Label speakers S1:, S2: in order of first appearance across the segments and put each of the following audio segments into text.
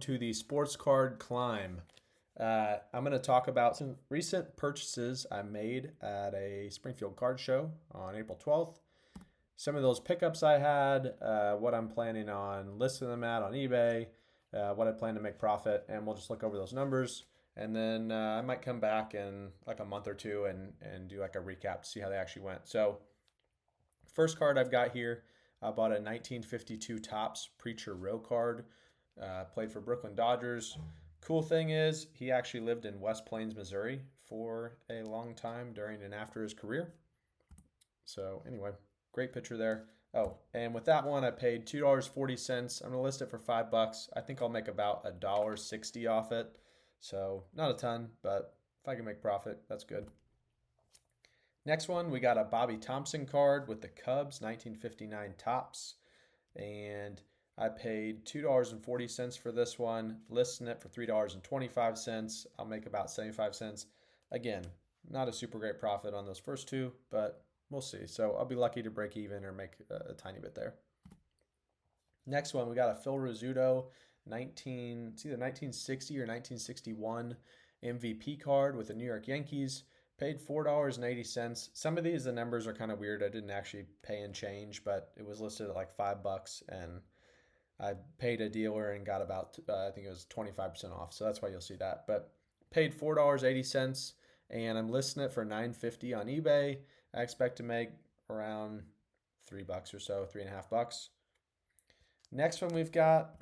S1: to the Sports Card Climb. I'm going to talk about some recent purchases I made at a Springfield card show on April 12th. Some of those pickups I had, what I'm planning on listing them at on eBay, what I plan to make profit, and we'll just look over those numbers. And then I might come back in like a month or two and do like a recap to see how they actually went. So, first card I've got here, I bought a 1952 Topps Preacher Row card. Played for Brooklyn Dodgers. Cool thing is, he actually lived in West Plains, Missouri for a long time during and after his career. So, anyway, great picture there. Oh, and with that one, I paid $2.40. I'm going to list it for $5. I think I'll make about $1.60 off it. So, not a ton, but if I can make profit, that's good. Next one, we got a Bobby Thompson card with the Cubs, 1959 Topps. And I paid $2.40 for this one, listing it for $3.25. I'll make about 75 cents. Again, not a super great profit on those first two, but we'll see. So I'll be lucky to break even or make a tiny bit there. Next one, we got a Phil Rizzuto it's either 1960 or 1961 MVP card with the New York Yankees. Paid $4.80. Some of these, the numbers are kind of weird. I didn't actually pay in change, but it was listed at like $5, and I paid a dealer and got about, I think it was 25% off. So that's why you'll see that. But paid $4.80, and I'm listing it for $9.50 on eBay. I expect to make around $3 or so, $3.50. Next one we've got,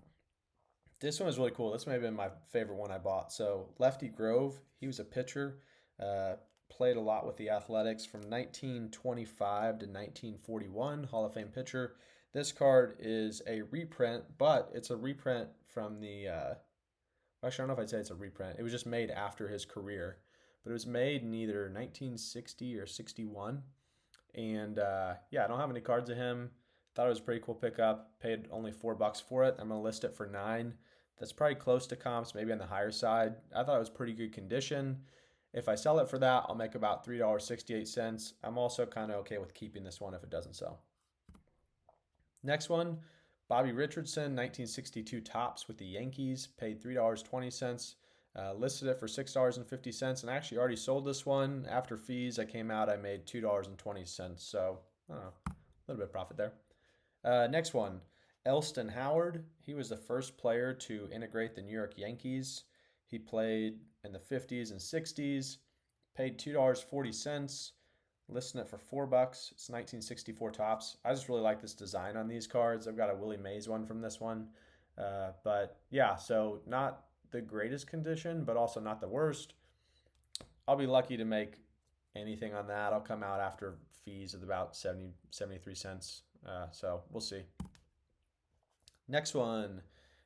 S1: this one is really cool. This may have been my favorite one I bought. So Lefty Grove, he was a pitcher. Played a lot with the Athletics from 1925 to 1941, Hall of Fame pitcher. This card is a reprint, but it's a reprint from the, actually, I don't know if I'd say it's a reprint. It was just made after his career, but it was made in either 1960 or 61. And yeah, I don't have any cards of him. Thought it was a pretty cool pickup. Paid only $4 for it. I'm going to list it for $9. That's probably close to comps, maybe on the higher side. I thought it was pretty good condition. If I sell it for that, I'll make about $3.68. I'm also kind of okay with keeping this one if it doesn't sell. Next one, Bobby Richardson, 1962 Topps with the Yankees. Paid $3.20. Listed it for $6.50, and I actually already sold this one. After fees, I came out, I made $2.20. So, I don't know, a little bit of profit there. Next one, Elston Howard. He was the first player to integrate the New York Yankees. He played in the 50s and 60s, paid $2.40, listing it for $4. It's 1964 Topps. I just really like this design on these cards. I've got a Willie Mays one from this one. But yeah, so not the greatest condition, but also not the worst. I'll be lucky to make anything on that. I'll come out after fees of about 73 cents. So we'll see. Next one,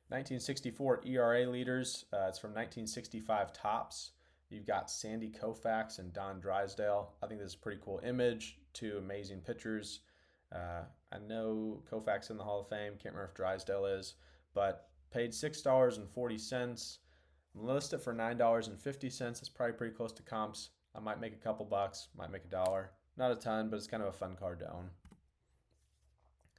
S1: 1964 ERA leaders. It's from 1965 Topps. You've got Sandy Koufax and Don Drysdale. I think this is a pretty cool image. Two amazing pitchers. I know Koufax in the Hall of Fame. Can't remember if Drysdale is, but paid $6.40. I'm listed for $9.50. That's probably pretty close to comps. I might make a couple bucks, might make $1. Not a ton, but it's kind of a fun card to own.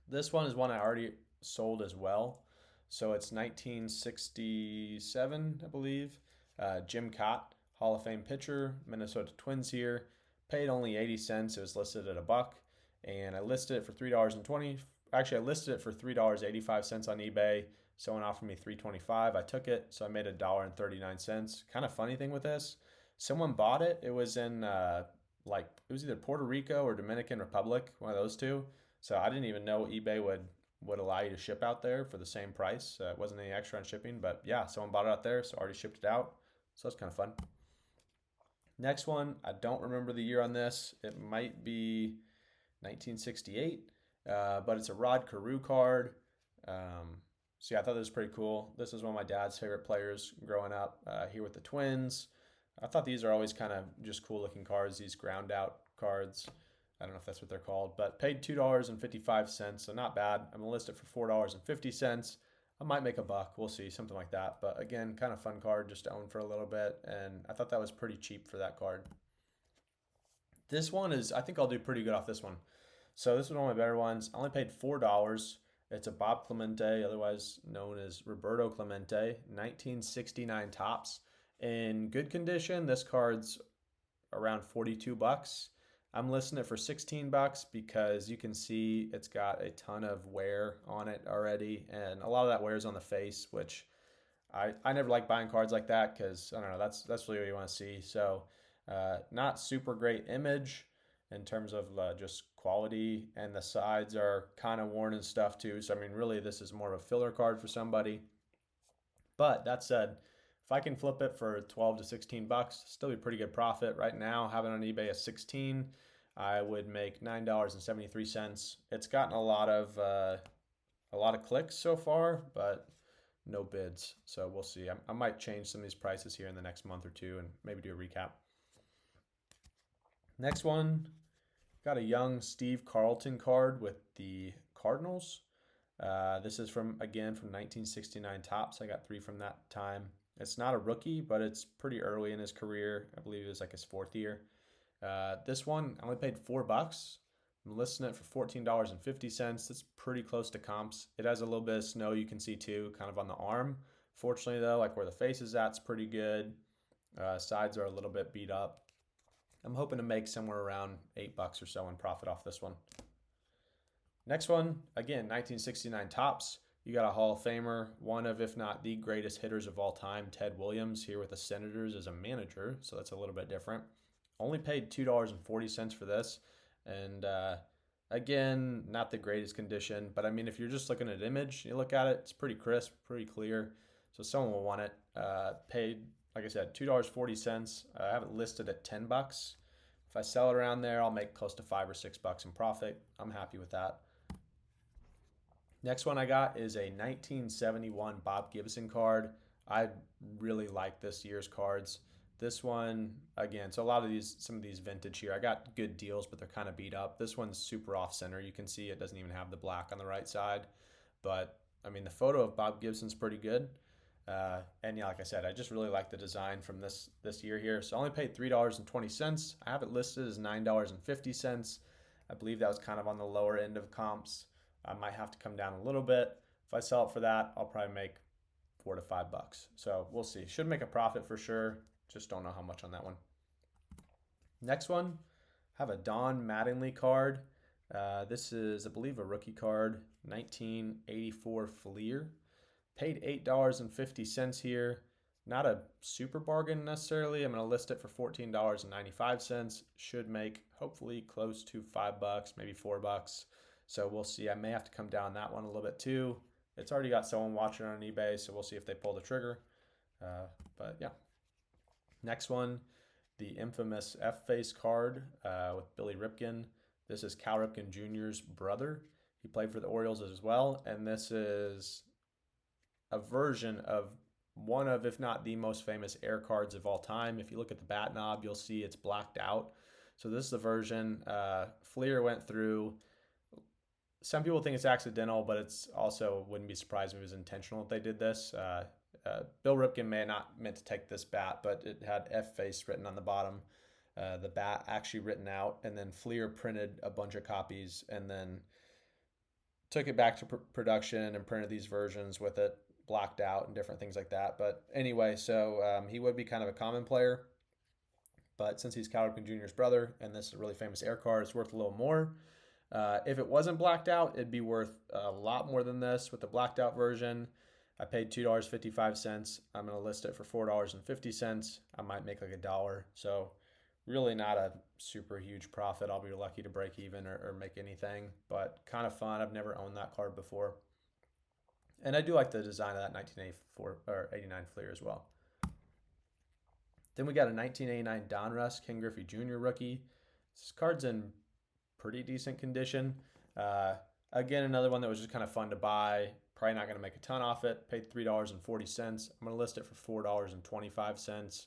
S1: This one is one I already sold as well. So it's 1967, I believe. Jim Cott, Hall of Fame pitcher, Minnesota Twins here. Paid only 80 cents. It was listed at $1, and I listed it for $3.20. Actually, I listed it for $3.85 on eBay. Someone offered me $3.25. I took it, so I made $1.39. Kind of funny thing with this, someone bought it. It was in it was either Puerto Rico or Dominican Republic, one of those two. So I didn't even know eBay would allow you to ship out there for the same price. It wasn't any extra on shipping, but yeah, someone bought it out there, so already shipped it out. So that's kind of fun. Next one, I don't remember the year on this. It might be 1968, but it's a Rod Carew card. So yeah, I thought this was pretty cool. This is one of my dad's favorite players growing up here with the Twins. I thought these are always kind of just cool looking cards, these ground out cards. I don't know if that's what they're called, but paid $2.55, so not bad. I'm gonna list it for $4.50. I might make $1. We'll see, something like that. But again, kind of fun card just to own for a little bit, and I thought that was pretty cheap for that card. This one is, I think I'll do pretty good off this one. So this is one of my better ones. I only paid $4. It's a Bob Clemente, otherwise known as Roberto Clemente, 1969 tops. In good condition, this card's around 42 bucks. I'm listing it for 16 bucks because you can see it's got a ton of wear on it already, and a lot of that wear is on the face, which I never like buying cards like that because I don't know, that's really what you want to see. So not super great image in terms of just quality, and the sides are kind of worn and stuff too. So I mean, really, this is more of a filler card for somebody. But that said, if I can flip it for 12 to 16 bucks, still be pretty good profit. Right now, having on eBay at 16, I would make $9.73. It's gotten a lot of clicks so far, but no bids. So we'll see. I might change some of these prices here in the next month or two and maybe do a recap. Next one, got a young Steve Carlton card with the Cardinals. This is from 1969 tops. I got 3 from that time. It's not a rookie, but it's pretty early in his career. I believe it was like his 4th year. This one, I only paid 4 bucks. I'm listing it for $14.50. That's pretty close to comps. It has a little bit of snow you can see too, kind of on the arm. Fortunately though, like where the face is at, it's pretty good. Sides are a little bit beat up. I'm hoping to make somewhere around 8 bucks or so in profit off this one. Next one, again, 1969 tops. You got a Hall of Famer, one of, if not the greatest hitters of all time, Ted Williams, here with the Senators as a manager. So that's a little bit different. Only paid $2.40 for this. And again, not the greatest condition. But I mean, if you're just looking at image, you look at it, it's pretty crisp, pretty clear. So someone will want it. Paid, like I said, $2.40. I have it listed at 10 bucks. If I sell it around there, I'll make close to 5 or 6 bucks in profit. I'm happy with that. Next one I got is a 1971 Bob Gibson card. I really like this year's cards. This one, again, so some of these vintage here, I got good deals, but they're kind of beat up. This one's super off center. You can see it doesn't even have the black on the right side. But, I mean, the photo of Bob Gibson's pretty good. And yeah, like I said, I just really like the design from this year here. So I only paid $3.20. I have it listed as $9.50. I believe that was kind of on the lower end of comps. I might have to come down a little bit. If I sell it for that, I'll probably make 4 to 5 bucks. So we'll see. Should make a profit for sure. Just don't know how much on that one. Next one, I have a Don Mattingly card. This is, I believe, a rookie card, 1984 Fleer. Paid $8.50 here. Not a super bargain necessarily. I'm going to list it for $14.95. Should make hopefully close to 5 bucks, maybe 4 bucks. So we'll see. I may have to come down that one a little bit too. It's already got someone watching on eBay, so we'll see if they pull the trigger. But yeah. Next one, the infamous F-Face card with Billy Ripken. This is Cal Ripken Jr.'s brother. He played for the Orioles as well, and this is a version of one of, if not the most famous air cards of all time. If you look at the bat knob, you'll see it's blacked out. So this is the version Fleer went through. Some people think it's accidental, but it's also, wouldn't be surprised if it was intentional if they did this. Bill Ripken may have not meant to take this bat, but it had F-Face written on the bottom. The bat actually written out, and then Fleer printed a bunch of copies and then took it back to production and printed these versions with it blacked out and different things like that. But anyway, so he would be kind of a common player. But since he's Cal Ripken Jr.'s brother, and this is a really famous air card, it's worth a little more. If it wasn't blacked out, it'd be worth a lot more than this with the blacked out version. I paid $2.55. I'm going to list it for $4.50. I might make like $1. So really not a super huge profit. I'll be lucky to break even or make anything, but kind of fun. I've never owned that card before. And I do like the design of that 1984 or 89 Fleer as well. Then we got a 1989 Donruss Ken Griffey Jr. rookie. This card's in pretty decent condition. Again, another one that was just kind of fun to buy. Probably not going to make a ton off it. Paid $3.40. I'm going to list it for $4.25.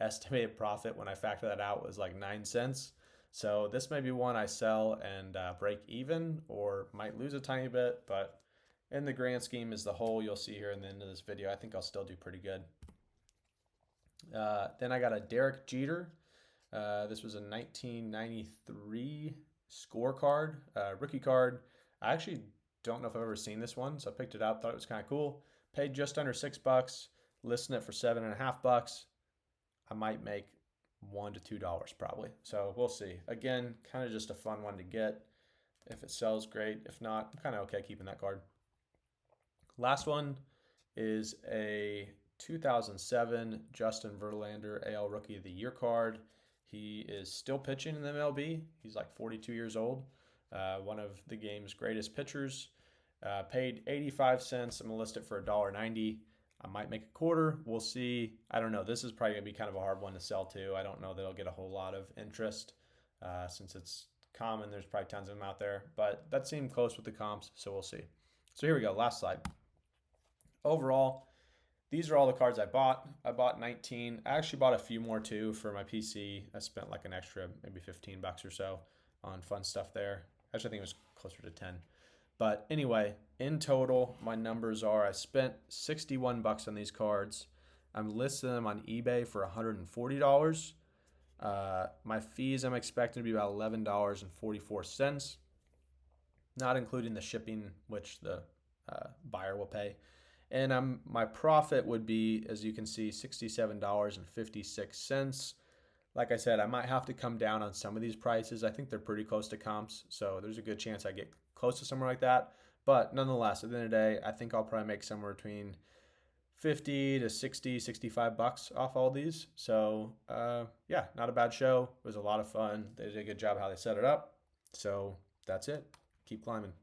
S1: Estimated profit when I factor that out was like 9 cents. So this may be one I sell and break even, or might lose a tiny bit, but in the grand scheme as the whole, you'll see here in the end of this video, I think I'll still do pretty good. Then I got a Derek Jeter. This was a 1993 scorecard, rookie card. I actually don't know if I've ever seen this one, so I picked it up, thought it was kind of cool. Paid just under $6, listing it for $7.50. I might make $1 to $2 probably. So we'll see. Again, kind of just a fun one to get. If it sells, great. If not, I'm kind of okay keeping that card. Last one is a 2007 Justin Verlander AL Rookie of the Year card. He is still pitching in the MLB. He's like 42 years old. One of the game's greatest pitchers. Paid 85 cents. I'm going to list it for $1.90. I might make a quarter. We'll see. I don't know. This is probably going to be kind of a hard one to sell too. I don't know that it'll get a whole lot of interest since it's common. There's probably tons of them out there. But that seemed close with the comps, so we'll see. So here we go. Last slide. Overall, these are all the cards I bought. I bought 19. I actually bought a few more too for my PC. I spent like an extra maybe $15 or so on fun stuff there. Actually, I think it was closer to 10. But anyway, in total, my numbers are I spent $61 on these cards. I'm listing them on eBay for $140. My fees I'm expecting to be about $11.44, not including the shipping, which the buyer will pay. And my profit would be, as you can see, $67.56. Like I said, I might have to come down on some of these prices. I think they're pretty close to comps, so there's a good chance I get close to somewhere like that. But nonetheless, at the end of the day, I think I'll probably make somewhere between 50 to 60, $65 off all these. So yeah, not a bad show. It was a lot of fun. They did a good job how they set it up. So that's it. Keep climbing.